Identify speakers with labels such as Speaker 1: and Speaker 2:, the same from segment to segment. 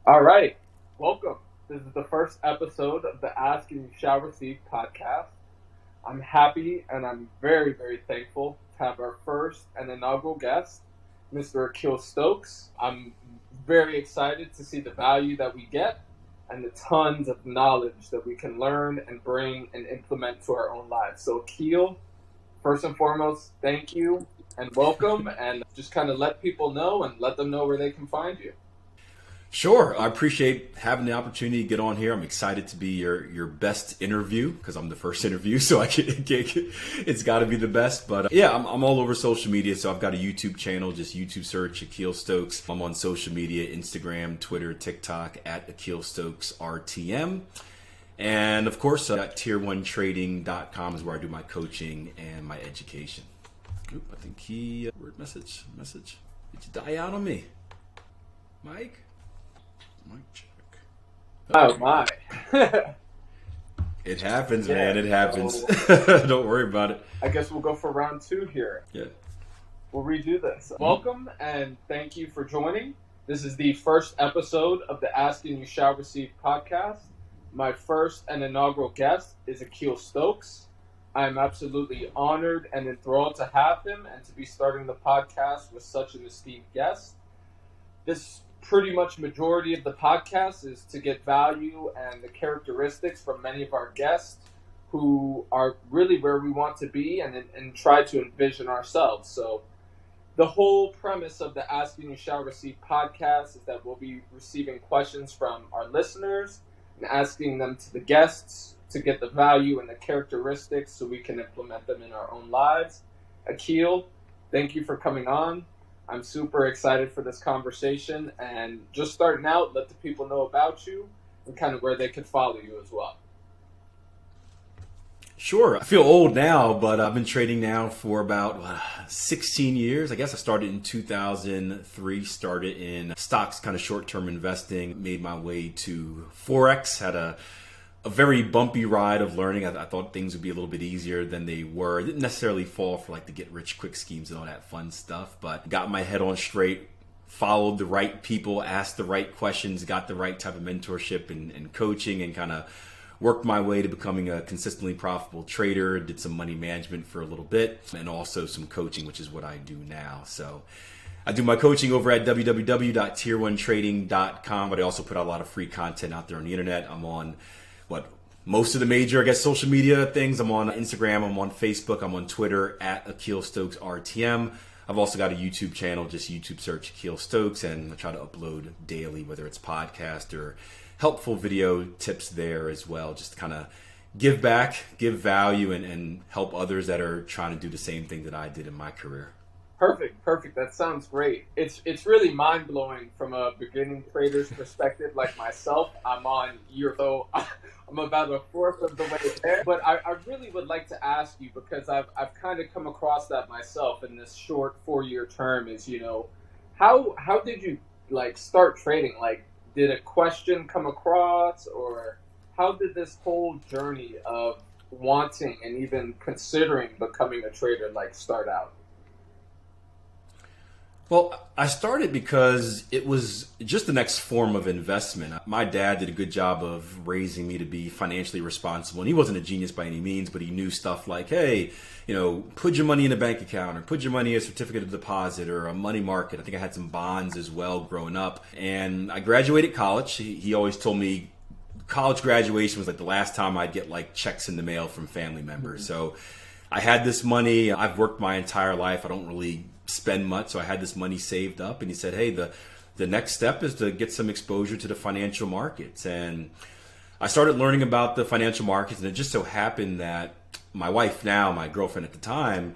Speaker 1: All right, welcome. This is the first episode of the Ask and You Shall Receive podcast. I'm happy and I'm very, very thankful to have our first and inaugural guest, Mr. Akil Stokes. I'm very excited to see the value that we get and the tons of knowledge that we can learn and bring and implement to our own lives. So, Akil, first and foremost, thank you and welcome, and just kind of let people know and let them know where they can find you.
Speaker 2: Sure. I appreciate having the opportunity to get on here. I'm excited to be your best interview because I'm the first interview, so it's got to be the best. But yeah, I'm all over social media. So I've got a YouTube channel, just YouTube search Akil Stokes. I'm on social media, Instagram, Twitter, TikTok at Akil Stokes RTM. And of course, tier1trading.com is where I do my coaching and my education. Oop, I think word message. Did you die out on me? Mike? Mic check.
Speaker 1: Oh, my.
Speaker 2: It happens,
Speaker 1: Yeah,
Speaker 2: man. It happens.
Speaker 1: so
Speaker 2: Don't worry about it.
Speaker 1: I guess we'll go for round two here.
Speaker 2: Yeah.
Speaker 1: We'll redo this. Welcome and thank you for joining. This is the first episode of the Ask and You Shall Receive podcast. My first and inaugural guest is Akil Stokes. I'm absolutely honored and enthralled to have him and to be starting the podcast with such an esteemed guest. This pretty much majority of the podcast is to get value and the characteristics from many of our guests who are really where we want to be and try to envision ourselves. So the whole premise of the Ask and You Shall Receive podcast is that we'll be receiving questions from our listeners and asking them to the guests to get the value and the characteristics so we can implement them in our own lives. Akil, thank you for coming on. I'm super excited for this conversation, and just starting out, let the people know about you and kind of where they could follow you as well.
Speaker 2: Sure. I feel old now, but I've been trading now for about 16 years. I guess I started in 2003, started in stocks, kind of short-term investing, made my way to Forex, had a very bumpy ride of learning. I thought things would be a little bit easier than they were. I didn't necessarily fall for like the get rich quick schemes and all that fun stuff, but got my head on straight, followed the right people, asked the right questions, got the right type of mentorship and coaching, and kind of worked my way to becoming a consistently profitable trader. Did some money management for a little bit and also some coaching, which is what I do now. So I do my coaching over at www.tier1trading.com, but I also put out a lot of free content out there on the internet. I'm on most of the major, social media things. I'm on Instagram, I'm on Facebook, I'm on Twitter at Akil Stokes RTM. I've also got a YouTube channel, just YouTube search Akil Stokes, and I try to upload daily, whether it's podcast or helpful video tips there as well. Just to kind of give back, give value, and help others that are trying to do the same thing that I did in my career.
Speaker 1: Perfect. That sounds great. It's really mind blowing from a beginning trader's perspective, like myself. I'm on year so I'm about a fourth of the way there. But I really would like to ask you, because I've kind of come across that myself in this short 4-year term, is how did you like start trading? Like, did a question come across, or how did this whole journey of wanting and even considering becoming a trader like start out?
Speaker 2: Well, I started because it was just the next form of investment. My dad did a good job of raising me to be financially responsible. And he wasn't a genius by any means, but he knew stuff like, hey, put your money in a bank account, or put your money in a certificate of deposit or a money market. I think I had some bonds as well growing up. And I graduated college. He always told me college graduation was like the last time I'd get like checks in the mail from family members. So I had this money. I've worked my entire life. I don't really spend much, so I had this money saved up, and he said, hey, the next step is to get some exposure to the financial markets. And I started learning about the financial markets, and it just so happened that my wife now, my girlfriend at the time,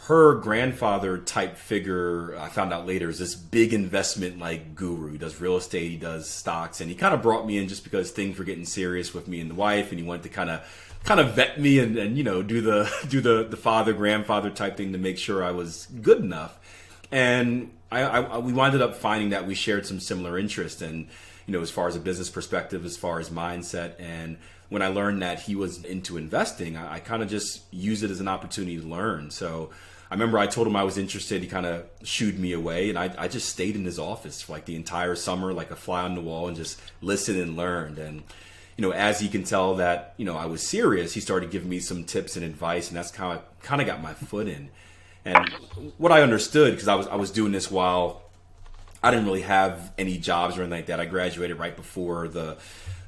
Speaker 2: her grandfather type figure, I found out later, is this big investment like guru. He does real estate, he does stocks, and he kind of brought me in just because things were getting serious with me and the wife, and he wanted to kind of vet me and do the father grandfather type thing to make sure I was good enough. And we winded up finding that we shared some similar interests, and as far as a business perspective, as far as mindset. And when I learned that he was into investing, I kind of just used it as an opportunity to learn. So I remember I told him I was interested. He kind of shooed me away, and I just stayed in his office for like the entire summer, like a fly on the wall, and just listened and learned. And as he can tell that I was serious, he started giving me some tips and advice, and that's kind of got my foot in. And what I understood, because I was doing this while I didn't really have any jobs or anything like that. I graduated right before the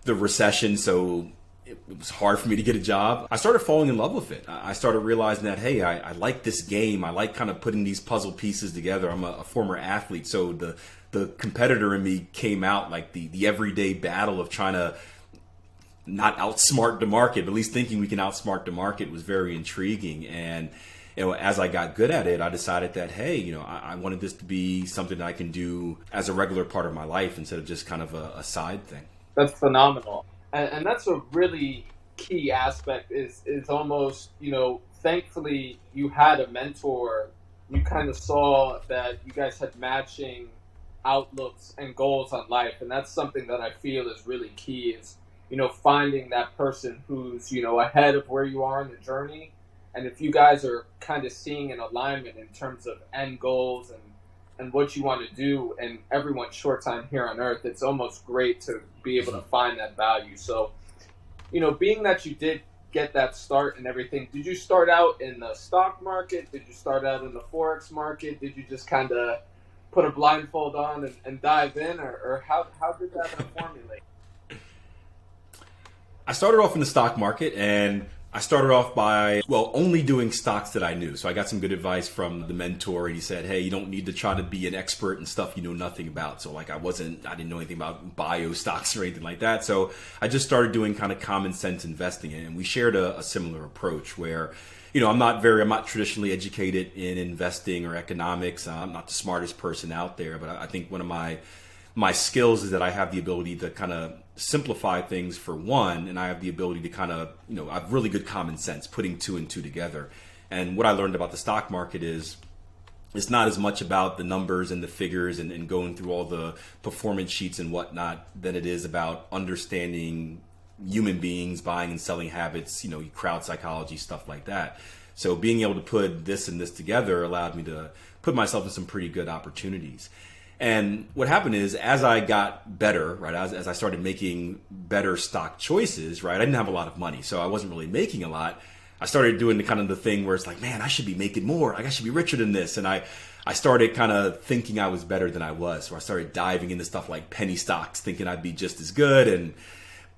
Speaker 2: recession, so it was hard for me to get a job. I started falling in love with it. I started realizing that, hey, I like this game. I like kind of putting these puzzle pieces together. I'm a former athlete, so the competitor in me came out, like the everyday battle of trying to not outsmart the market, but at least thinking we can outsmart the market was very intriguing. And as I got good at it, I decided that, hey, I wanted this to be something that I can do as a regular part of my life instead of just kind of a side thing.
Speaker 1: That's phenomenal. And that's a really key aspect is almost, thankfully you had a mentor. You kind of saw that you guys had matching outlooks and goals on life. And that's something that I feel is really key is, finding that person who's, ahead of where you are in the journey. And if you guys are kind of seeing an alignment in terms of end goals and what you want to do in everyone's short time here on earth, it's almost great to be able to find that value. So, being that you did get that start and everything, did you start out in the stock market? Did you start out in the Forex market? Did you just kind of put a blindfold on and dive in? Or how did that formulate?
Speaker 2: I started off in the stock market, and I started off by, only doing stocks that I knew. So I got some good advice from the mentor, and he said, hey, you don't need to try to be an expert in stuff you know nothing about. So like I didn't know anything about bio stocks or anything like that. So I just started doing kind of common sense investing. And we shared a similar approach where, I'm not traditionally educated in investing or economics. I'm not the smartest person out there, but I think one of my skills is that I have the ability to kind of simplify things for one, and I have the ability to kind of, I have really good common sense putting two and two together. And what I learned about the stock market is it's not as much about the numbers and the figures and going through all the performance sheets and whatnot than it is about understanding human beings, buying and selling habits, crowd psychology, stuff like that. So being able to put this and this together allowed me to put myself in some pretty good opportunities. And what happened is, as I got better, right, as I started making better stock choices, right, I didn't have a lot of money, so I wasn't really making a lot. I started doing the thing where it's like, man, I should be making more. Like, I should be richer than this. And I started kind of thinking I was better than I was. So I started diving into stuff like penny stocks, thinking I'd be just as good, and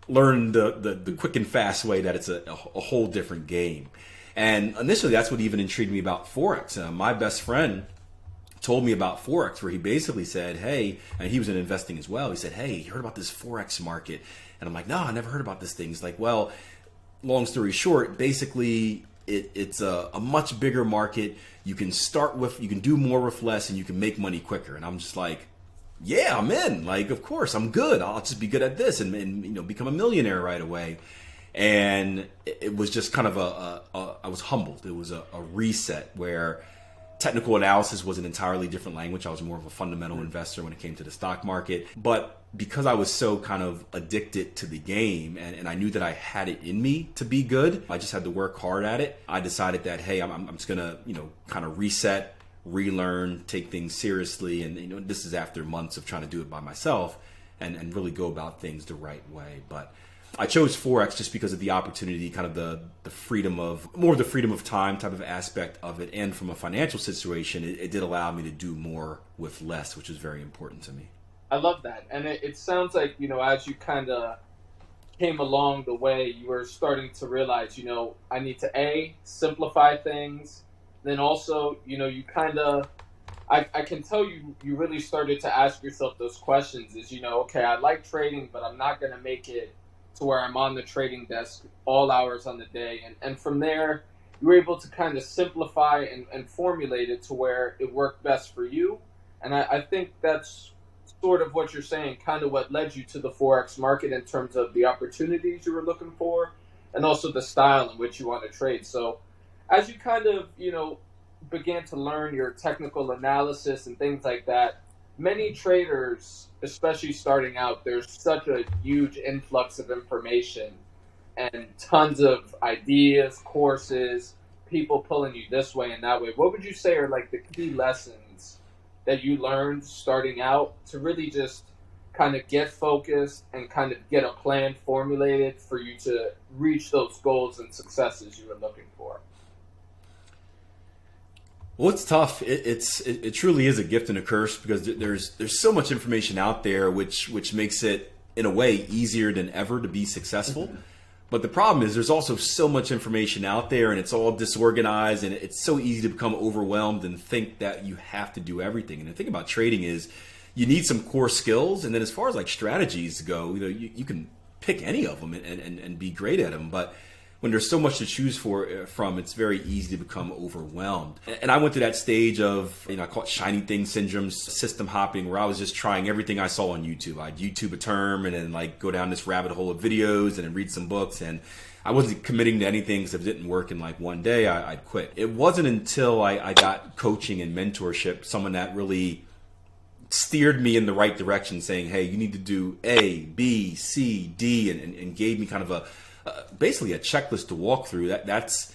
Speaker 2: learned the quick and fast way that it's a whole different game. And initially, that's what even intrigued me about Forex. My best friend told me about Forex, where he basically said, hey, and he was in investing as well. He said, hey, you heard about this Forex market? And I'm like, no, I never heard about this thing. He's like, well, long story short, basically it's a much bigger market. You can do more with less, and you can make money quicker. And I'm just like, yeah, I'm in. Like, of course, I'm good. I'll just be good at this and become a millionaire right away. And it was just kind of I was humbled. It was a reset where technical analysis was an entirely different language. I was more of a fundamental investor when it came to the stock market. But because I was so kind of addicted to the game and I knew that I had it in me to be good, I just had to work hard at it. I decided that, hey, I'm just going to, kind of reset, relearn, take things seriously. And, this is after months of trying to do it by myself and really go about things the right way. But I chose Forex just because of the opportunity, kind of the freedom of time type of aspect of it. And from a financial situation, it did allow me to do more with less, which is very important to me.
Speaker 1: I love that. And it sounds like, as you kind of came along the way, you were starting to realize, I need to simplify things. Then also, you kind of, I can tell you really started to ask yourself those questions is, okay, I like trading, but I'm not going to make it to where I'm on the trading desk all hours on the day. And from there, you were able to kind of simplify and formulate it to where it worked best for you. And I think that's sort of what you're saying, kind of what led you to the Forex market in terms of the opportunities you were looking for and also the style in which you want to trade. So as you kind of, began to learn your technical analysis and things like that, many traders, especially starting out, there's such a huge influx of information and tons of ideas, courses, people pulling you this way and that way, what would you say are like the key lessons that you learned starting out to really just kind of get focused and kind of get a plan formulated for you to reach those goals and successes you were looking for?
Speaker 2: Well, it's tough. It truly is a gift and a curse because there's so much information out there, which makes it in a way easier than ever to be successful. But the problem is there's also so much information out there and it's all disorganized and it's so easy to become overwhelmed and think that you have to do everything. And the thing about trading is you need some core skills. And then as far as like strategies go, you can pick any of them and be great at them. But when there's so much to choose from, it's very easy to become overwhelmed. And I went to that stage of, I call it shiny thing syndrome, system hopping, where I was just trying everything I saw on YouTube. I'd YouTube a term and then like go down this rabbit hole of videos and then read some books. And I wasn't committing to anything because if it didn't work in like one day, I'd quit. It wasn't until I got coaching and mentorship, someone that really steered me in the right direction, saying, hey, you need to do A, B, C, D, and gave me kind of basically a checklist to walk through. That's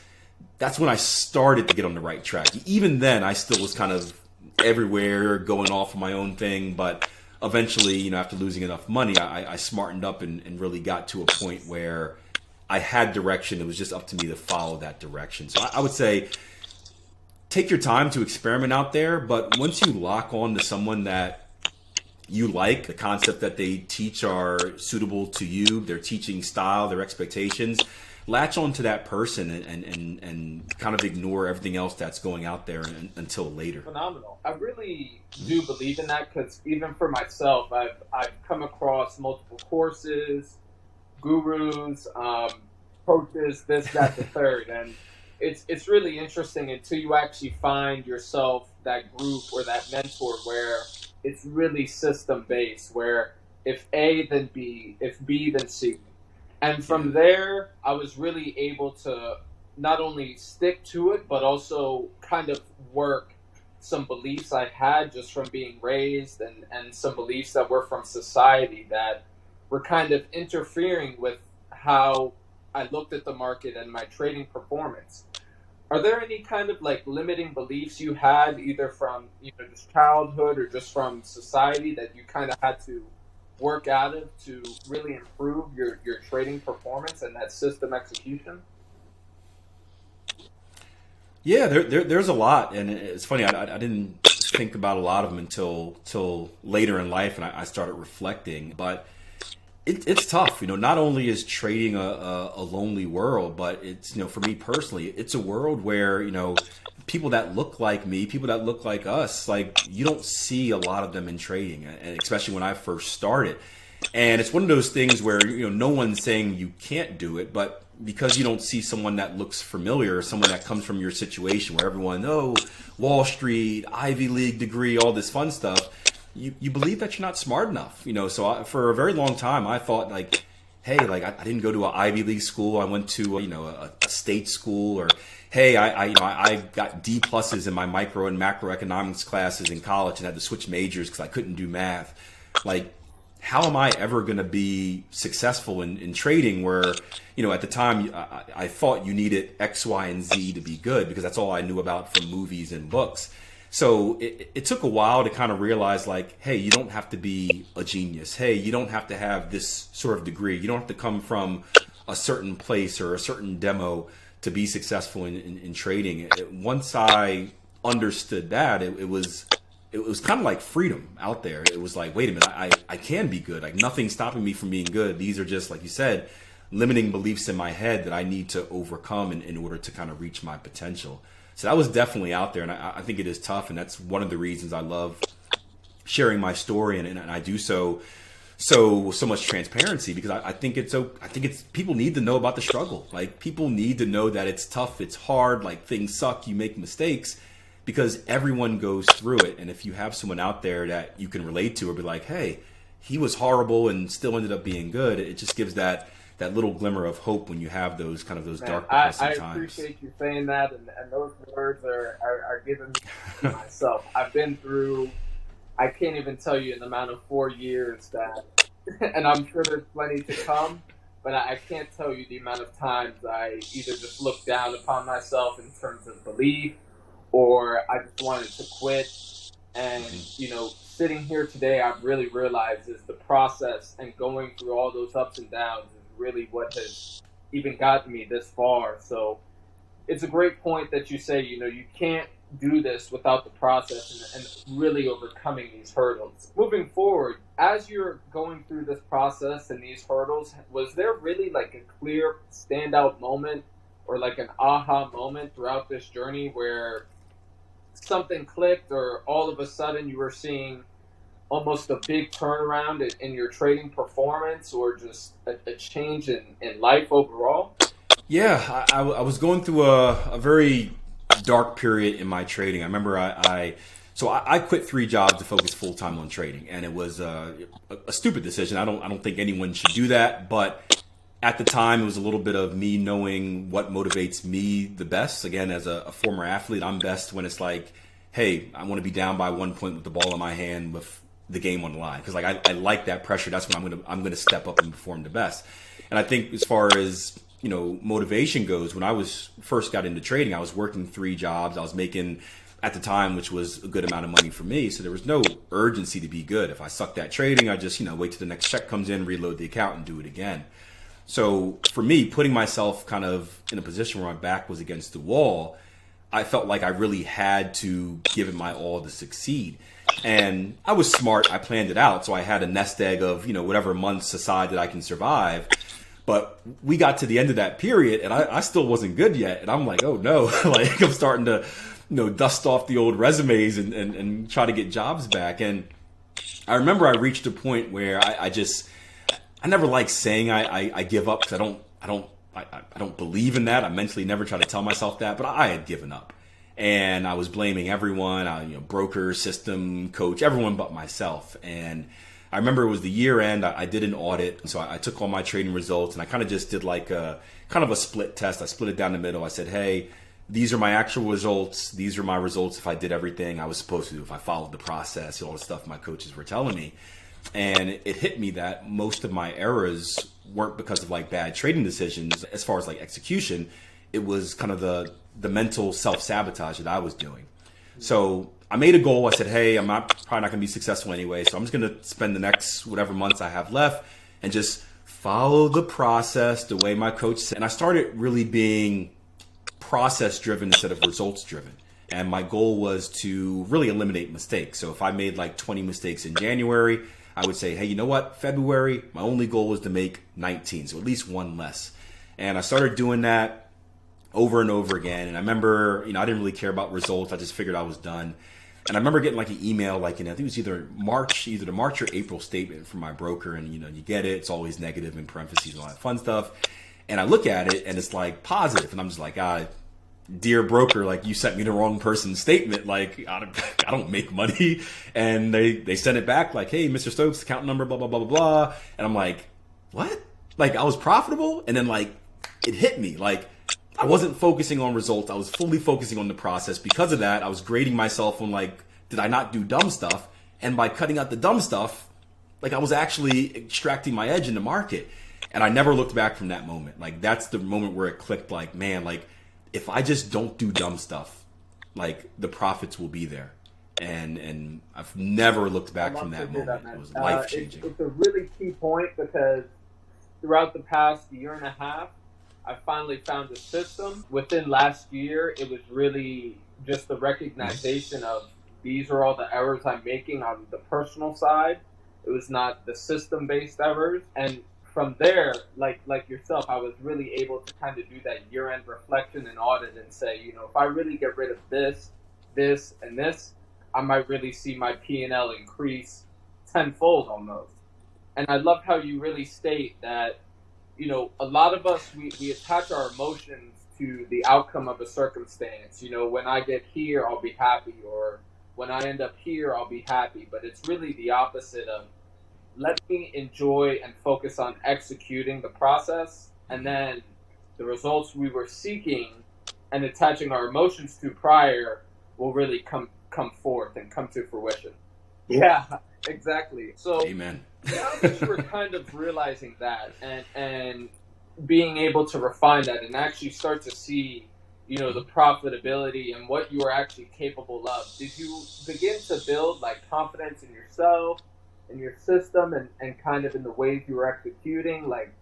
Speaker 2: when I started to get on the right track. Even then, I still was kind of everywhere, going off on my own thing. But eventually, after losing enough money, I smartened up and really got to a point where I had direction. It was just up to me to follow that direction. So I would say take your time to experiment out there. But once you lock on to someone that you like, the concept that they teach are suitable to you, their teaching style, their expectations, latch on to that person and kind of ignore everything else that's going out there until later.
Speaker 1: Phenomenal. I really do believe in that because even for myself, I've come across multiple courses, gurus, coaches, this, that, the third, and it's really interesting until you actually find yourself that group or that mentor where it's really system based, where if A, then B, if B, then C. And from there, I was really able to not only stick to it, but also kind of work some beliefs I had just from being raised and some beliefs that were from society that were kind of interfering with how I looked at the market and my trading performance. Are there any kind of like limiting beliefs you had either from just childhood or just from society that you kind of had to work out of to really improve your trading performance and that system execution?
Speaker 2: Yeah, there's a lot, and it's funny. I didn't think about a lot of them until later in life, and I started reflecting. But it's tough, Not only is trading a lonely world, but it's for me personally, it's a world where people that look like me, people that look like us, like you don't see a lot of them in trading, and especially when I first started. And it's one of those things where no one's saying you can't do it, but because you don't see someone that looks familiar, someone that comes from your situation where everyone, Wall Street, Ivy League degree, all this fun stuff, you believe that you're not smart enough. So for a very long time, I thought like, hey, like I didn't go to an Ivy League school. I went to a state school, or hey, I got D pluses in my micro and macroeconomics classes in college and had to switch majors because I couldn't do math. Like, how am I ever going to be successful in trading where, at the time I thought you needed X, Y, and Z to be good because that's all I knew about from movies and books. So it took a while to kind of realize like, hey, you don't have to be a genius. Hey, you don't have to have this sort of degree. You don't have to come from a certain place or a certain demo to be successful in trading. Once I understood that, it was kind of like freedom out there. It was like, wait a minute, I can be good. Like nothing's stopping me from being good. These are just, like you said, limiting beliefs in my head that I need to overcome in order to kind of reach my potential. So that was definitely out there, and I think it is tough, and that's one of the reasons I love sharing my story, and I do so much transparency because I think it's people need to know about the struggle. Like people need to know that it's tough, it's hard, like things suck, you make mistakes, because everyone goes through it. And if you have someone out there that you can relate to or be like, hey, he was horrible and still ended up being good, it just gives that little glimmer of hope when you have those dark, depressing times.
Speaker 1: I appreciate you saying that, and those words are giving me myself. I've been through, I can't even tell you an amount of 4 years that, and I'm sure there's plenty to come, but I can't tell you the amount of times I either just looked down upon myself in terms of belief, or I just wanted to quit. And, sitting here today, I've really realized is the process and going through all those ups and downs is really what has even gotten me this far. So it's a great point that you say, you can't do this without the process and really overcoming these hurdles. Moving forward, as you're going through this process and these hurdles, was there really like a clear standout moment or like an aha moment throughout this journey where something clicked, or all of a sudden you were seeing almost a big turnaround in your trading performance, or just a change in life overall?
Speaker 2: Yeah, I was going through a very dark period in my trading. I remember I quit 3 jobs to focus full time on trading, and it was a stupid decision. I don't think anyone should do that, but at the time it was a little bit of me knowing what motivates me the best. Again, as a former athlete, I'm best when it's like, hey, I want to be down by 1 point with the ball in my hand with the game on the line, because I like that pressure. That's when I'm gonna step up and perform the best. And I think as far as motivation goes, when I was first got into trading, I was working 3 jobs. I was making at the time, which was a good amount of money for me. So there was no urgency to be good. If I sucked at trading, I just, wait till the next check comes in, reload the account and do it again. So for me, putting myself kind of in a position where my back was against the wall, I felt like I really had to give it my all to succeed. And I was smart. I planned it out. So I had a nest egg of, whatever months aside that I can survive. But we got to the end of that period and I still wasn't good yet. And I'm like, oh no, like I'm starting to, dust off the old resumes and try to get jobs back. And I remember I reached a point where I never like saying I give up, because I don't believe in that. I mentally never try to tell myself that, but I had given up. And I was blaming everyone, broker, system, coach, everyone but myself. And I remember it was the year end. I did an audit. So I took all my trading results and I kind of just did like a kind of a split test. I split it down the middle. I said, hey, these are my actual results. These are my results if I did everything I was supposed to do, if I followed the process, all the stuff my coaches were telling me. And it hit me that most of my errors weren't because of like bad trading decisions as far as like execution. It was kind of the mental self-sabotage that I was doing. So I made a goal. I said, hey, I'm probably not going to be successful anyway. So I'm just going to spend the next whatever months I have left and just follow the process the way my coach said. And I started really being process driven instead of results driven. And my goal was to really eliminate mistakes. So if I made like 20 mistakes in January, I would say, hey, you know what? February, my only goal was to make 19. So at least 1 less. And I started doing that over and over again. And I remember, I didn't really care about results. I just figured I was done. And I remember getting like an email, like, I think it was either the March or April statement from my broker. And, you get it. It's always negative in parentheses and all that fun stuff. And I look at it and it's like positive. And I'm just like, dear broker, like you sent me the wrong person's statement. Like I don't make money. And they sent it back like, hey, Mr. Stokes, account number, blah, blah, blah, blah, blah. And I'm like, what? Like I was profitable? And then like it hit me. Like I wasn't focusing on results. I was fully focusing on the process. Because of that, I was grading myself on like, did I not do dumb stuff? And by cutting out the dumb stuff, like I was actually extracting my edge in the market. And I never looked back from that moment. Like that's the moment where it clicked, like, man, like if I just don't do dumb stuff, like the profits will be there. And I've never looked back from that moment. It was life changing.
Speaker 1: It's a really key point, because throughout the past year and a half, I finally found a system. Within last year, it was really just the recognition of these are all the errors I'm making on the personal side. It was not the system-based errors. And from there, like yourself, I was really able to kind of do that year-end reflection and audit and say, if I really get rid of this, and this, I might really see my P&L increase tenfold almost. And I love how you really state that, a lot of us, we attach our emotions to the outcome of a circumstance. When I get here, I'll be happy, or when I end up here, I'll be happy. But it's really the opposite of, let me enjoy and focus on executing the process, and then the results we were seeking and attaching our emotions to prior will really come forth and come to fruition. Yeah. Exactly. So
Speaker 2: Amen.
Speaker 1: now that you were kind of realizing that and being able to refine that and actually start to see, the profitability and what you are actually capable of, did you begin to build like confidence in yourself, in your system, and kind of in the ways you were executing? Like,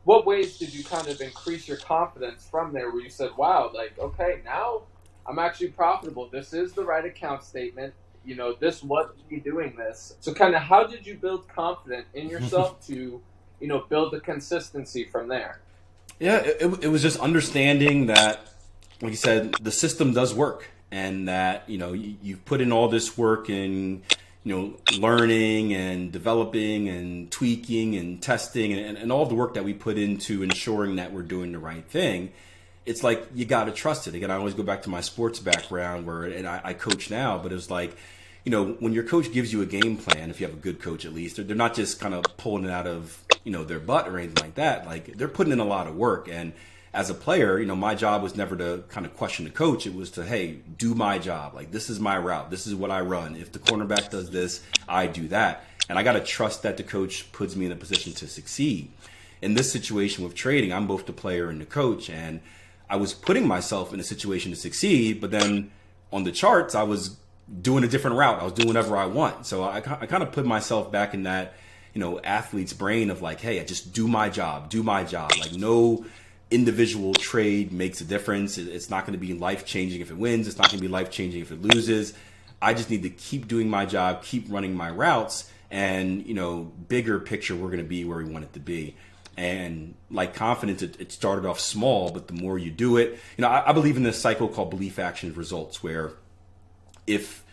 Speaker 1: what ways did you kind of increase your confidence from there where you said, wow, like, okay, now I'm actually profitable. This is the right account statement. This was me doing this. So kind of how did you build confidence in yourself to, build the consistency from there?
Speaker 2: Yeah, it was just understanding that, like you said, the system does work, and that you've put in all this work in learning and developing and tweaking and testing and all the work that we put into ensuring that we're doing the right thing. It's like you got to trust it. Again, I always go back to my sports background and I coach now, but it was like, when your coach gives you a game plan, if you have a good coach at least, they're not just kind of pulling it out of their butt or anything like that. Like, they're putting in a lot of work. And as a player, my job was never to kind of question the coach. It was to, hey, do my job. Like, this is my route. This is what I run. If the cornerback does this, I do that. And I got to trust that the coach puts me in a position to succeed. In this situation with trading, I'm both the player and the coach. And I was putting myself in a situation to succeed, but then on the charts, I was doing a different route. I was doing whatever I want. So I kind of put myself back in that, athlete's brain of like, hey, I just do my job. Like, no individual trade makes a difference. It's not going to be life-changing if it wins. It's not going to be life-changing if it loses. I just need to keep doing my job, keep running my routes, and, bigger picture, we're going to be where we want it to be. And like confidence, it started off small, but the more you do it, I believe in this cycle called belief, action, results, where if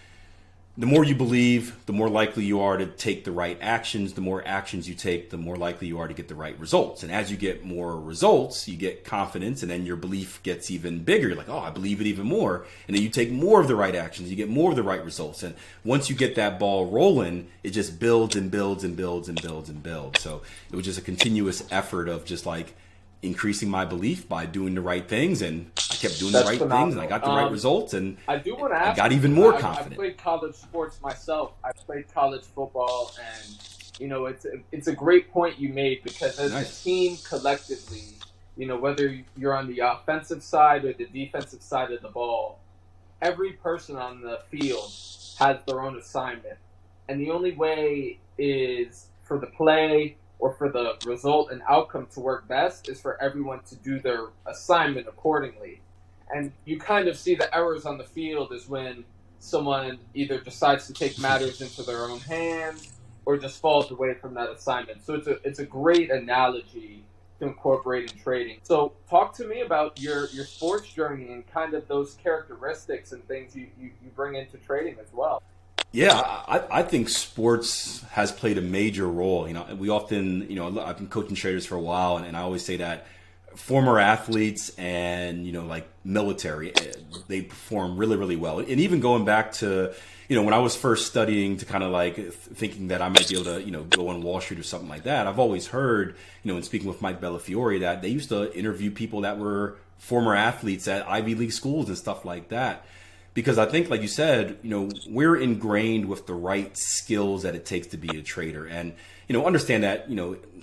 Speaker 2: the more you believe, the more likely you are to take the right actions. The more actions you take, the more likely you are to get the right results. And as you get more results, you get confidence, and then your belief gets even bigger. You're like, oh, I believe it even more. And then you take more of the right actions, you get more of the right results. And once you get that ball rolling, it just builds and builds and builds and builds and builds. So it was just a continuous effort of just like increasing my belief by doing the right things, and I kept doing the right things, and I got the right results, and
Speaker 1: I do want to ask,
Speaker 2: I got even more confident.
Speaker 1: I played college sports myself. I played college football, and it's a great point you made, because as a team collectively, whether you're on the offensive side or the defensive side of the ball, every person on the field has their own assignment, and the only way is for the play or for the result and outcome to work best is for everyone to do their assignment accordingly. And you kind of see the errors on the field is when someone either decides to take matters into their own hands or just falls away from that assignment. So it's a great analogy to incorporate in trading. So talk to me about your sports journey and kind of those characteristics and things you bring into trading as well.
Speaker 2: Yeah, I think sports has played a major role. We often, I've been coaching traders for a while, and I always say that former athletes and, like military, they perform really, really well. And even going back to, when I was first studying to kind of like thinking that I might be able to, go on Wall Street or something like that, I've always heard, in speaking with Mike Bellafiore, that they used to interview people that were former athletes at Ivy League schools and stuff like that. Because I think, like you said, we're ingrained with the right skills that it takes to be a trader. And, understand that,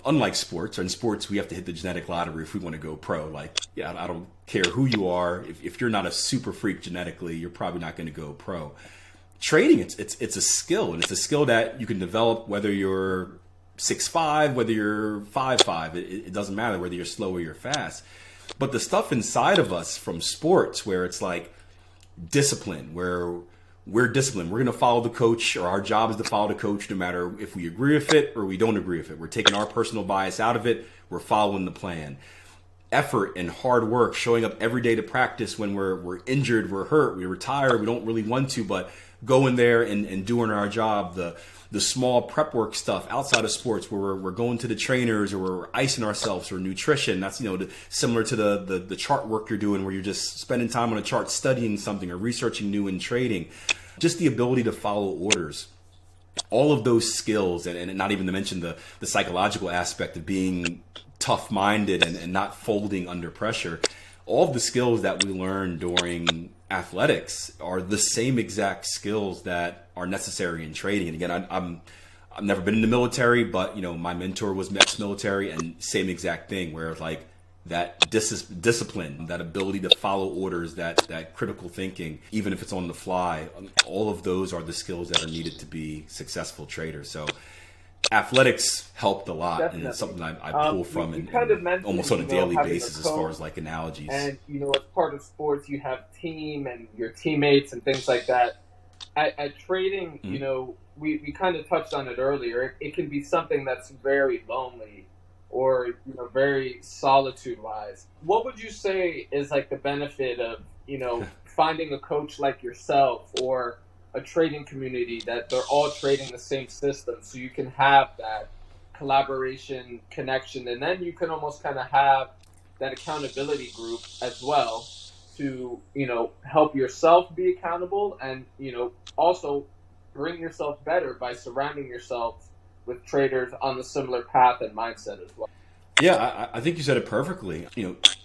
Speaker 2: unlike sports, or in sports, we have to hit the genetic lottery if we want to go pro. Like, yeah, I don't care who you are. If you're not a super freak genetically, you're probably not going to go pro. Trading, it's a skill, and it's a skill that you can develop whether you're 6'5", whether you're 5'5". It doesn't matter whether you're slow or you're fast. But the stuff inside of us from sports where it's like, discipline, where we're disciplined. We're going to follow the coach, or our job is to follow the coach no matter if we agree with it or we don't agree with it. We're taking our personal bias out of it. We're following the plan. Effort and hard work, showing up every day to practice when we're injured, we're hurt, we're tired, we don't really want to, but going there and doing our job. The small prep work stuff outside of sports where we're going to the trainers or we're icing ourselves, or nutrition. That's, similar to the chart work you're doing, where you're just spending time on a chart studying something or researching new in trading. Just the ability to follow orders. All of those skills, and not even to mention the psychological aspect of being tough-minded and not folding under pressure. All of the skills that we learn during athletics are the same exact skills that are necessary in trading. And again, I've never been in the military, but my mentor was ex-military, and same exact thing where like that discipline, that ability to follow orders, that critical thinking, even if it's on the fly, all of those are the skills that are needed to be successful traders. So athletics helped a lot.
Speaker 1: Definitely.
Speaker 2: And it's something I pull from
Speaker 1: you kind of mentioned,
Speaker 2: almost on a daily
Speaker 1: having
Speaker 2: basis as far as like analogies.
Speaker 1: And, as part of sports, you have team and your teammates and things like that. At trading, we kind of touched on it earlier. It can be something that's very lonely or, very solitude-wise. What would you say is like the benefit of, finding a coach like yourself or a trading community that they're all trading the same system, so you can have that collaboration connection, and then you can almost kind of have that accountability group as well to help yourself be accountable and also bring yourself better by surrounding yourself with traders on the similar path and mindset as well.
Speaker 2: Yeah, I think you said it perfectly.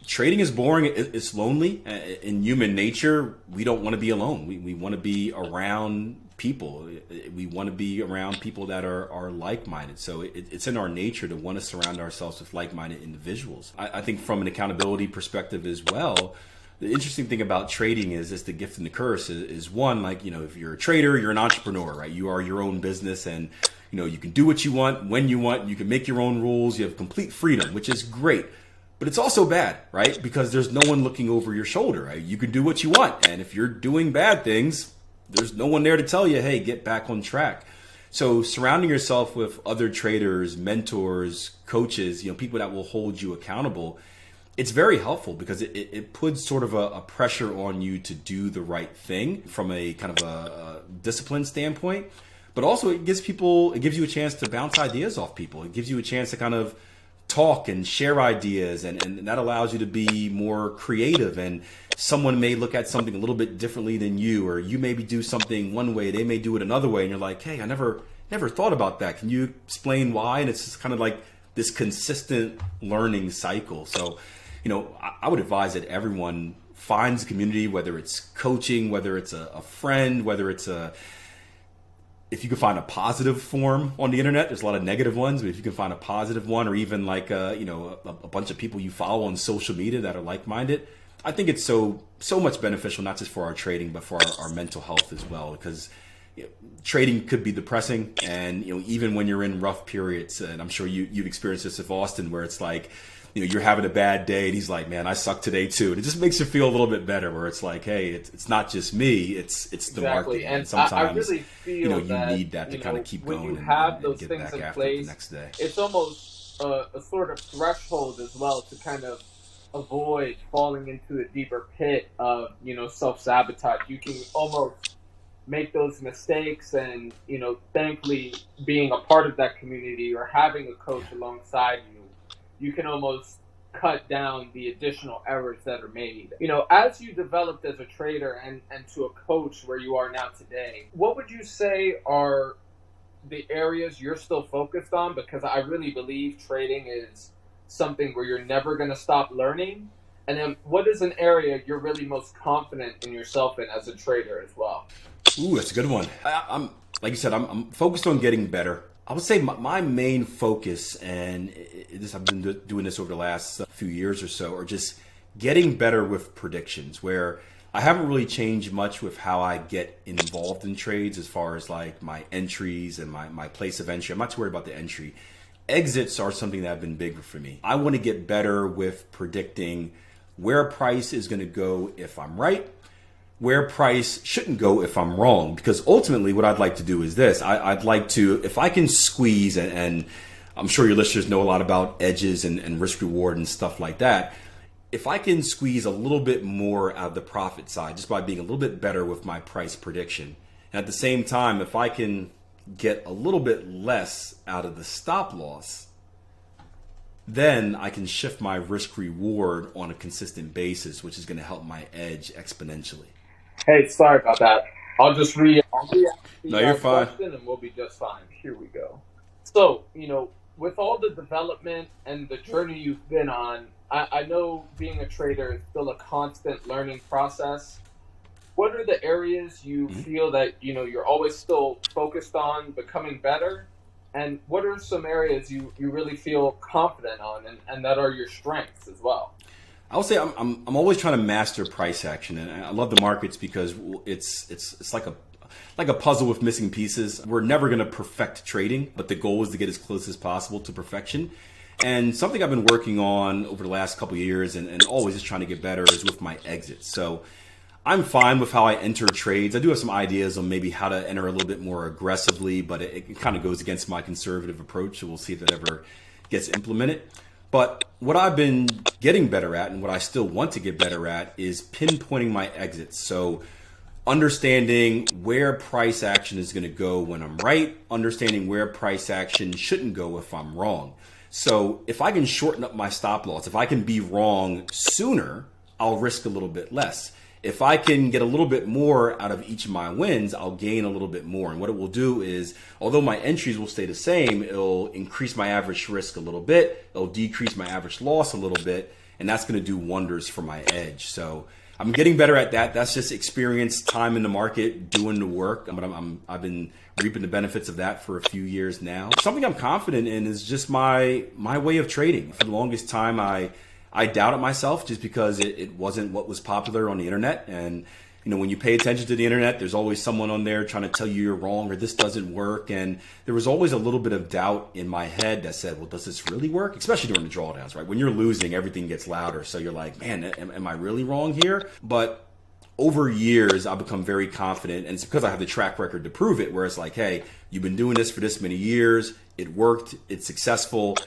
Speaker 2: Trading is boring. It's lonely. In human nature, we don't want to be alone. We want to be around people. We want to be around people that are like-minded. So it's in our nature to want to surround ourselves with like-minded individuals. I think from an accountability perspective as well, the interesting thing about trading is the gift and the curse is one, like, if you're a trader, you're an entrepreneur, right? You are your own business, and you can do what you want, when you want, you can make your own rules, you have complete freedom, which is great. But it's also bad, right? Because there's no one looking over your shoulder, right? You can do what you want. And if you're doing bad things, there's no one there to tell you, hey, get back on track. So surrounding yourself with other traders, mentors, coaches, people that will hold you accountable, it's very helpful because it puts sort of a pressure on you to do the right thing from a kind of a discipline standpoint. But also it gives you a chance to bounce ideas off people. It gives you a chance to kind of talk and share ideas, and that allows you to be more creative, and someone may look at something a little bit differently than you, or you maybe do something one way, they may do it another way, and you're like, hey, I never thought about that. Can you explain why? And it's just kind of like this consistent learning cycle. So, I would advise that everyone finds a community, whether it's coaching, whether it's a friend, whether it's if you can find a positive form on the internet. There's a lot of negative ones, but if you can find a positive one, or even like a bunch of people you follow on social media that are like-minded, I think it's so much beneficial, not just for our trading, but for our mental health as well. Because trading could be depressing, and even when you're in rough periods, and I'm sure you've experienced this with Austin, where it's like, you're having a bad day, and he's like, man, I suck today too. And it just makes you feel a little bit better, where it's like, hey, it's not just me, it's the market.
Speaker 1: And
Speaker 2: sometimes
Speaker 1: I really feel
Speaker 2: you need that to kind of keep going
Speaker 1: and
Speaker 2: get back
Speaker 1: in
Speaker 2: after
Speaker 1: place,
Speaker 2: the next day.
Speaker 1: It's almost a sort of threshold as well to kind of avoid falling into a deeper pit of self-sabotage. You can almost make those mistakes, and thankfully being a part of that community or having a coach alongside you can almost cut down the additional errors that are made. As you developed as a trader and to a coach where you are now today, what would you say are the areas you're still focused on? Because I really believe trading is something where you're never going to stop learning. And then what is an area you're really most confident in yourself in as a trader as well?
Speaker 2: Ooh, that's a good one. I'm like you said, I'm focused on getting better. I would say my main focus, and I've been doing this over the last few years or so, are just getting better with predictions, where I haven't really changed much with how I get involved in trades as far as like my entries and my place of entry. I'm not too worried about the entry. Exits are something that have been big for me. I want to get better with predicting where price is going to go if I'm right, where price shouldn't go if I'm wrong. Because ultimately what I'd like to do is this. I'd like to, if I can squeeze, and I'm sure your listeners know a lot about edges and risk reward and stuff like that. If I can squeeze a little bit more out of the profit side just by being a little bit better with my price prediction, and at the same time, if I can get a little bit less out of the stop loss, then I can shift my risk reward on a consistent basis, which is going to help my edge exponentially.
Speaker 1: Hey, sorry about that. I'll just read
Speaker 2: No, you're fine.
Speaker 1: Question and we'll be just fine. Here we go. So, with all the development and the journey you've been on, I know being a trader is still a constant learning process. what are the areas you feel that, you're always still focused on becoming better? And what are some areas you really feel confident on and that are your strengths as well?
Speaker 2: I would say I'm always trying to master price action, and I love the markets because it's like a puzzle with missing pieces. We're never going to perfect trading, but the goal is to get as close as possible to perfection. And something I've been working on over the last couple of years and always just trying to get better is with my exits. So I'm fine with how I enter trades. I do have some ideas on maybe how to enter a little bit more aggressively, but it kind of goes against my conservative approach. So we'll see if that ever gets implemented. But what I've been getting better at and what I still want to get better at is pinpointing my exits. So understanding where price action is going to go when I'm right, understanding where price action shouldn't go if I'm wrong. So if I can shorten up my stop loss, if I can be wrong sooner, I'll risk a little bit less. If I can get a little bit more out of each of my wins, I'll gain a little bit more. And what it will do is, although my entries will stay the same, it'll increase my average risk a little bit. It'll decrease my average loss a little bit. And that's going to do wonders for my edge. So I'm getting better at that. That's just experience, time in the market, doing the work. But I've been reaping the benefits of that for a few years now. Something I'm confident in is just my way of trading. For the longest time, I doubted myself just because it wasn't what was popular on the internet. And, when you pay attention to the internet, there's always someone on there trying to tell you you're wrong or this doesn't work. And there was always a little bit of doubt in my head that said, well, does this really work? Especially during the drawdowns, right? When you're losing, everything gets louder. So you're like, man, am I really wrong here? But over years, I've become very confident. And it's because I have the track record to prove it, where it's like, hey, you've been doing this for this many years. It worked. It's successful.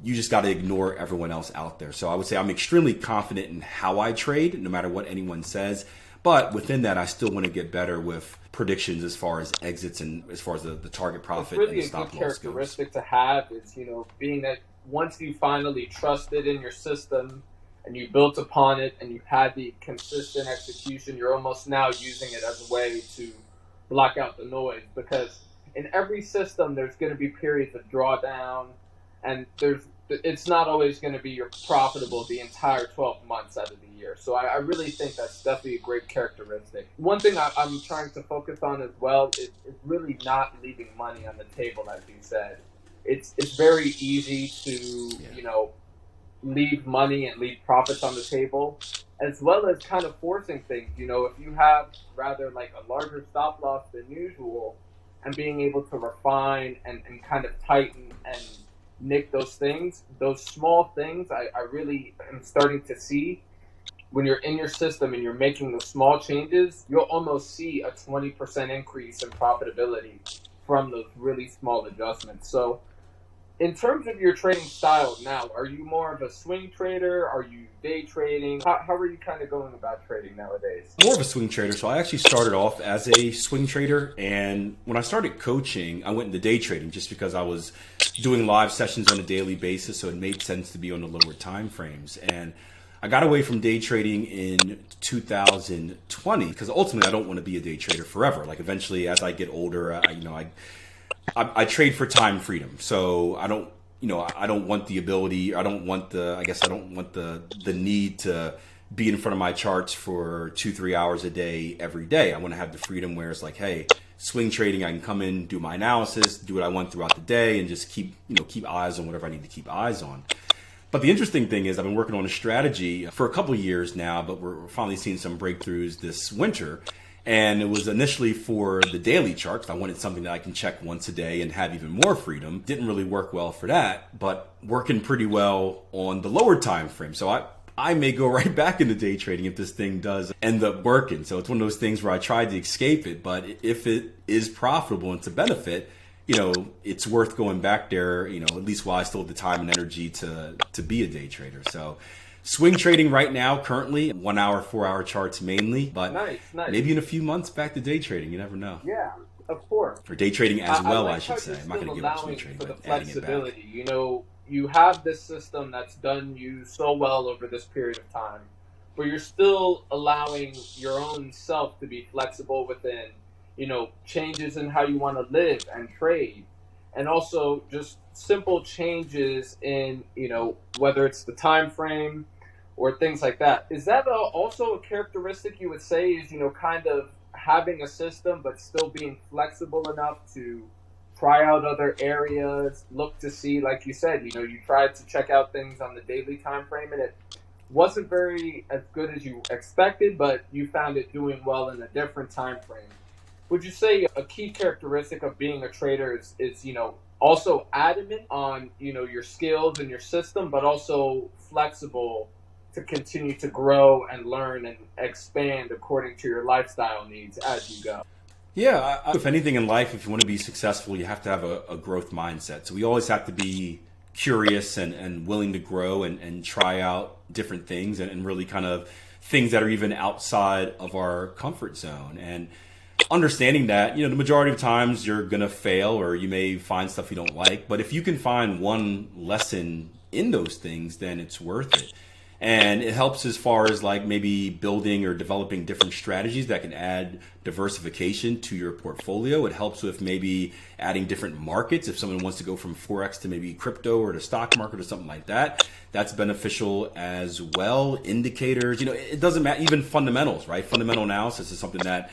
Speaker 2: You just got to ignore everyone else out there. So I would say I'm extremely confident in how I trade, no matter what anyone says. But within that, I still want to get better with predictions as far as exits and as far as the target profit
Speaker 1: really
Speaker 2: and the stop loss goes.
Speaker 1: A good characteristic to have is, being that once you finally trusted in your system and you built upon it and you've had the consistent execution, you're almost now using it as a way to block out the noise. Because in every system, there's going to be periods of drawdown, and it's not always going to be profitable the entire 12 months out of the year. So I really think that's definitely a great characteristic. One thing I'm trying to focus on as well is really not leaving money on the table, as you said. It's very easy to, leave money and leave profits on the table, as well as kind of forcing things. If you have rather like a larger stop loss than usual, and being able to refine and kind of tighten and nick those things, those small things, I really am starting to see when you're in your system and you're making those small changes, you'll almost see a 20% increase in profitability from those really small adjustments. So in terms of your trading style now, are you more of a swing trader? Are you day trading? How are you kind of going about trading nowadays?
Speaker 2: More of a swing trader. So I actually started off as a swing trader. And when I started coaching, I went into day trading just because I was doing live sessions on a daily basis. So it made sense to be on the lower time frames. And I got away from day trading in 2020 because ultimately I don't want to be a day trader forever. Like eventually, as I get older, I trade for time freedom. So I don't want the ability, I don't want the need to be in front of my charts for 2-3 hours a day every day. I want to have the freedom where it's like, hey, swing trading, I can come in, do my analysis, do what I want throughout the day, and just keep eyes on whatever I need to keep eyes on. But the interesting thing is I've been working on a strategy for a couple of years now, but we're finally seeing some breakthroughs this winter. And it was initially for the daily charts. I wanted something that I can check once a day and have even more freedom. Didn't really work well for that, but working pretty well on the lower time frame. So I may go right back into day trading if this thing does end up working. So it's one of those things where I tried to escape it, but if it is profitable and it's a benefit, it's worth going back there, at least while I still have the time and energy to be a day trader. So swing trading right now, currently 1 hour, 4 hour charts mainly, but
Speaker 1: nice.
Speaker 2: Maybe in a few months back to day trading. You never know.
Speaker 1: Yeah, of course.
Speaker 2: Or day trading as well,
Speaker 1: like
Speaker 2: I should say. I'm not going to give up swing trading, but adding it back.
Speaker 1: You have this system that's done you so well over this period of time, but you're still allowing your own self to be flexible within, changes in how you want to live and trade. And also just simple changes in, whether it's the time frame or things like that. Is that also a characteristic you would say is, kind of having a system but still being flexible enough to try out other areas, look to see, like you said, you tried to check out things on the daily time frame and it wasn't very as good as you expected, but you found it doing well in a different time frame. Would you say a key characteristic of being a trader is also adamant on, your skills and your system, but also flexible to continue to grow and learn and expand according to your lifestyle needs as you go?
Speaker 2: Yeah, if anything in life, if you want to be successful, you have to have a growth mindset. So we always have to be curious and willing to grow and try out different things and really kind of things that are even outside of our comfort zone. And understanding that, the majority of times you're going to fail or you may find stuff you don't like. But if you can find one lesson in those things, then it's worth it. And it helps as far as like maybe building or developing different strategies that can add diversification to your portfolio. It helps with maybe adding different markets. If someone wants to go from Forex to maybe crypto or the stock market or something like that, that's beneficial as well. Indicators, it doesn't matter, even fundamentals, right? Fundamental analysis is something that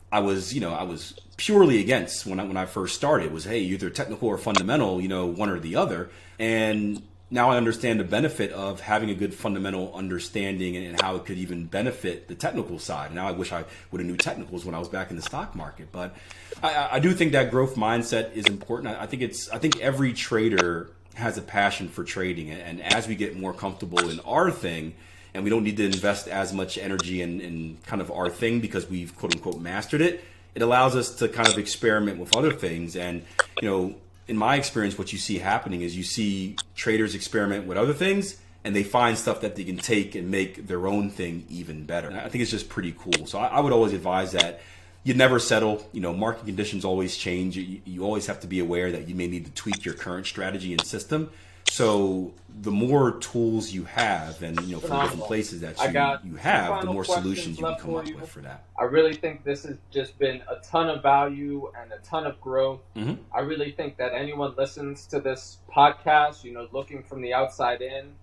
Speaker 2: I was purely against when I first started. It was, hey, either technical or fundamental, one or the other. And now I understand the benefit of having a good fundamental understanding and how it could even benefit the technical side. Now I wish I would have knew technicals when I was back in the stock market, but I do think that growth mindset is important. I think every trader has a passion for trading, and as we get more comfortable in our thing, and we don't need to invest as much energy in kind of our thing because we've quote unquote mastered it, it allows us to kind of experiment with other things. And in my experience, what you see happening is you see traders experiment with other things and they find stuff that they can take and make their own thing even better. And I think it's just pretty cool. So I would always advise that you never settle. Market conditions always change. You always have to be aware that you may need to tweak your current strategy and system. So the more tools you have and, from different places that you have, the more solutions you can come up with for that.
Speaker 1: I really think this has just been a ton of value and a ton of growth.
Speaker 2: Mm-hmm.
Speaker 1: I really think that anyone listens to this podcast, looking from the outside in,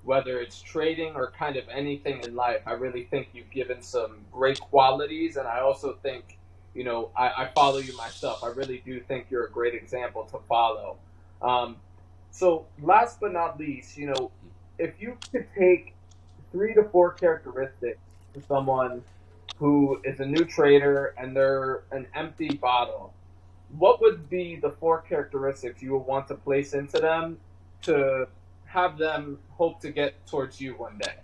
Speaker 1: whether it's trading or kind of anything in life, I really think you've given some great qualities. And I also think, I follow you myself. I really do think you're a great example to follow. So last but not least, if you could take 3 to 4 characteristics to someone who is a new trader and they're an empty bottle, what would be the 4 characteristics you would want to place into them to have them hope to get towards you one day?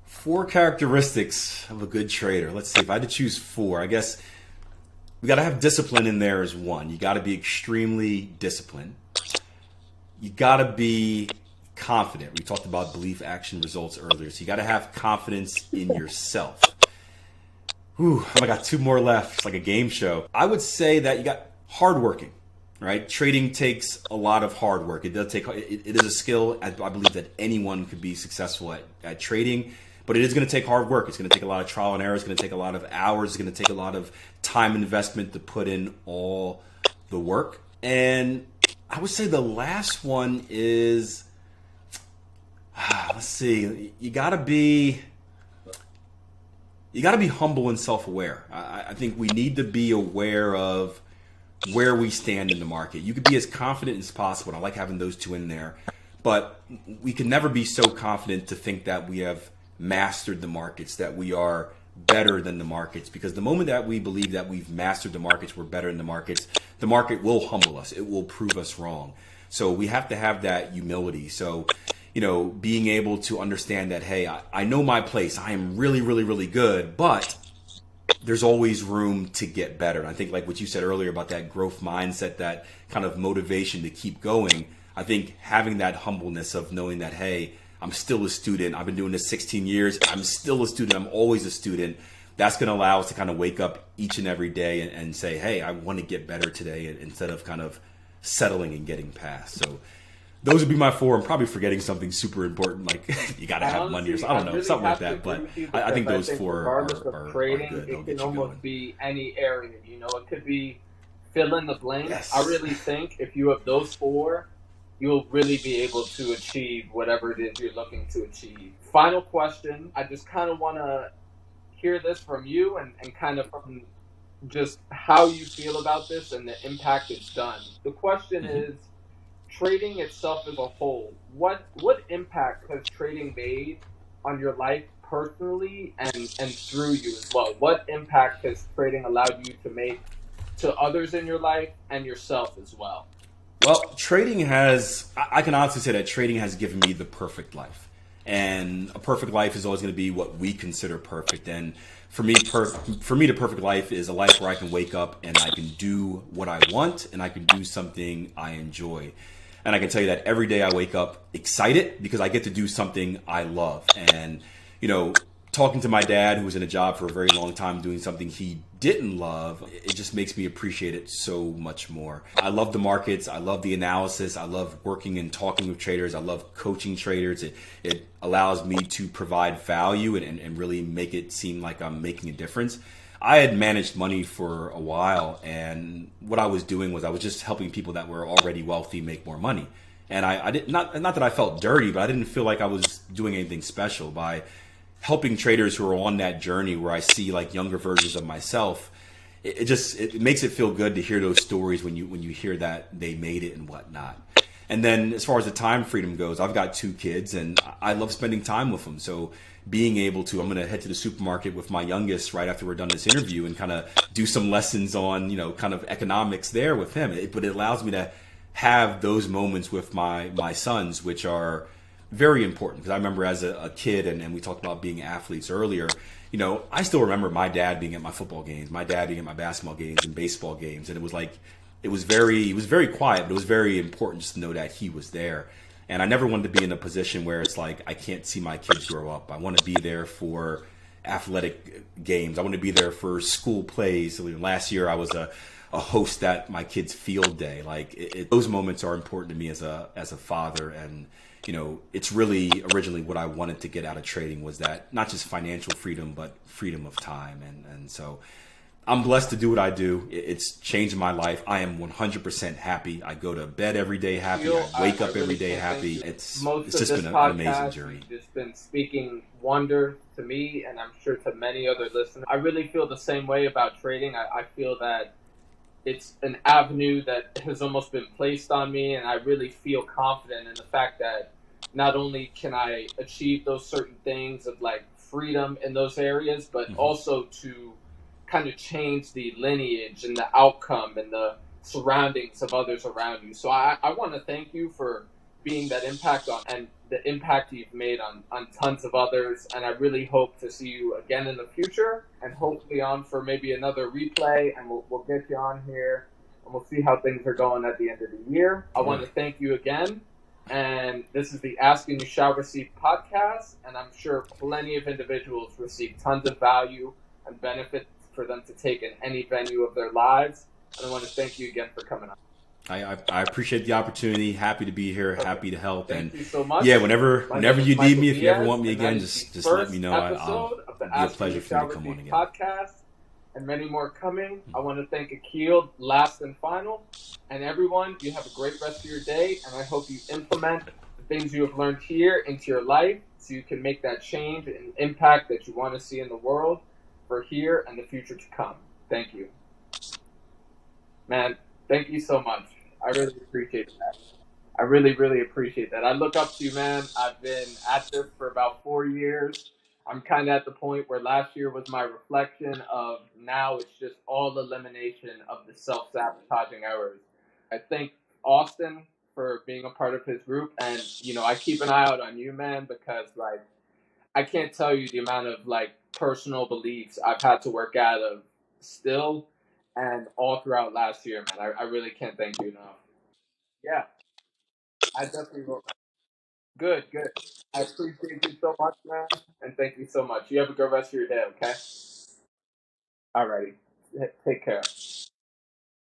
Speaker 2: 4 characteristics of a good trader. Let's see, if I had to choose 4, I guess we got to have discipline in there as one. You got to be extremely disciplined. You got to be confident. We talked about belief, action, results earlier. So you got to have confidence in yourself. Whew, I got 2 more left. It's like a game show. I would say that you got hardworking, right? Trading takes a lot of hard work. It does take. It is a skill. I believe that anyone could be successful at trading, but it is going to take hard work. It's going to take a lot of trial and error. It's going to take a lot of hours. It's going to take a lot of time investment to put in all the work. And I would say the last one is, let's see, you gotta be humble and self-aware. I think we need to be aware of where we stand in the market. You could be as confident as possible. I like having those 2 in there, but we can never be so confident to think that we have mastered the markets, that we are better than the markets, because the moment that we believe that we've mastered the markets, we're better than the market will humble us. It will prove us wrong. So we have to have that humility. So, being able to understand that, hey, I know my place. I am really, really, really good, but there's always room to get better. And I think like what you said earlier about that growth mindset, that kind of motivation to keep going, I think having that humbleness of knowing that, hey, I'm still a student. I've been doing this 16 years. I'm still a student. I'm always a student. That's going to allow us to kind of wake up each and every day and say, hey, I want to get better today, instead of kind of settling and getting past. So those would be my 4. I'm probably forgetting something super important, like you got to have money or something. I don't know, really something like that. But I think those 4
Speaker 1: regardless
Speaker 2: are
Speaker 1: of trading,
Speaker 2: good.
Speaker 1: it can almost be any area. It could be fill in the blank.
Speaker 2: Yes.
Speaker 1: I really think if you have those 4, you'll really be able to achieve whatever it is you're looking to achieve. Final question. I just kind of want to hear this from you and kind of from just how you feel about this and the impact it's done. The question
Speaker 2: Mm-hmm.
Speaker 1: is trading itself as a whole. What impact has trading made on your life personally and through you as well? What impact has trading allowed you to make to others in your life and yourself as well?
Speaker 2: Well, trading has, I can honestly say that trading has given me the perfect life. And a perfect life is always going to be what we consider perfect. And for me, the perfect life is a life where I can wake up and I can do what I want and I can do something I enjoy. And I can tell you that every day I wake up excited because I get to do something I love. And, you know, talking to my dad, who was in a job for a very long time doing something he didn't love, it just makes me appreciate it so much more. I love the markets. I love the analysis. I love working and talking with traders. I love coaching traders. It allows me to provide value and really make it seem like I'm making a difference. I had managed money for a while, and what I was doing was I was just helping people that were already wealthy make more money. And I did not that I felt dirty, but I didn't feel like I was doing anything special by helping traders who are on that journey where I see like younger versions of myself. It makes it feel good to hear those stories when you hear that they made it and whatnot. And then as far as the time freedom goes, I've got 2 kids and I love spending time with them. So being able to, I'm going to head to the supermarket with my youngest right after we're done this interview and kind of do some lessons on, kind of economics there with him. But it allows me to have those moments with my sons, which are very important. Because I remember as a kid, and we talked about being athletes earlier, I still remember my dad being at my football games, my dad being at my basketball games and baseball games. And it was like, it was very quiet, but it was very important just to know that he was there. And I never wanted to be in a position where it's like I can't see my kids grow up. I want to be there for athletic games. I want to be there for school plays. So last year I was a host at my kids' field day. Like those moments are important to me as a father. And it's really originally what I wanted to get out of trading was that not just financial freedom, but freedom of time. And so I'm blessed to do what I do. It's changed my life. I am 100% happy. I go to bed every day happy. I wake up every day happy. It's just been an amazing journey.
Speaker 1: You've just been speaking wonder to me, and I'm sure to many other listeners. I really feel the same way about trading. I feel that it's an avenue that has almost been placed on me, and I really feel confident in the fact that not only can I achieve those certain things of like freedom in those areas, but also to kind of change the lineage and the outcome and the surroundings of others around you. So I want to thank you for being that impact on and the impact you've made on tons of others. And I really hope to see you again in the future and hopefully on for maybe another replay. And we'll get you on here and we'll see how things are going at the end of the year. I want to thank you again. And this is the Ask and You Shall Receive podcast. And I'm sure plenty of individuals receive tons of value and benefit for them to take in any venue of their lives. And I want to thank you again for coming on.
Speaker 2: I appreciate the opportunity. Happy to be here. Happy to help.
Speaker 1: Thank you so much.
Speaker 2: Yeah, whenever you need me, if you ever want me again, just let me know.
Speaker 1: It'll
Speaker 2: be a pleasure for me to come on again.
Speaker 1: Podcast and many more coming. I want to thank Akil last and final. And everyone, you have a great rest of your day. And I hope you implement the things you have learned here into your life so you can make that change and impact that you want to see in the world for here and the future to come. Thank you. Man, thank you so much. I really appreciate that. I really, really appreciate that. I look up to you, man. I've been at this for about 4 years. I'm kind of at the point where last year was my reflection of now it's just all elimination of the self-sabotaging errors. I thank Austin for being a part of his group. And, I keep an eye out on you, man, because, like, I can't tell you the amount of, like, personal beliefs I've had to work out of still and all throughout last year, man. I really can't thank you enough. Yeah, I definitely will. Good, good. I appreciate you so much, man, and thank you so much. You have a good rest of your day, okay? Alrighty. Take care.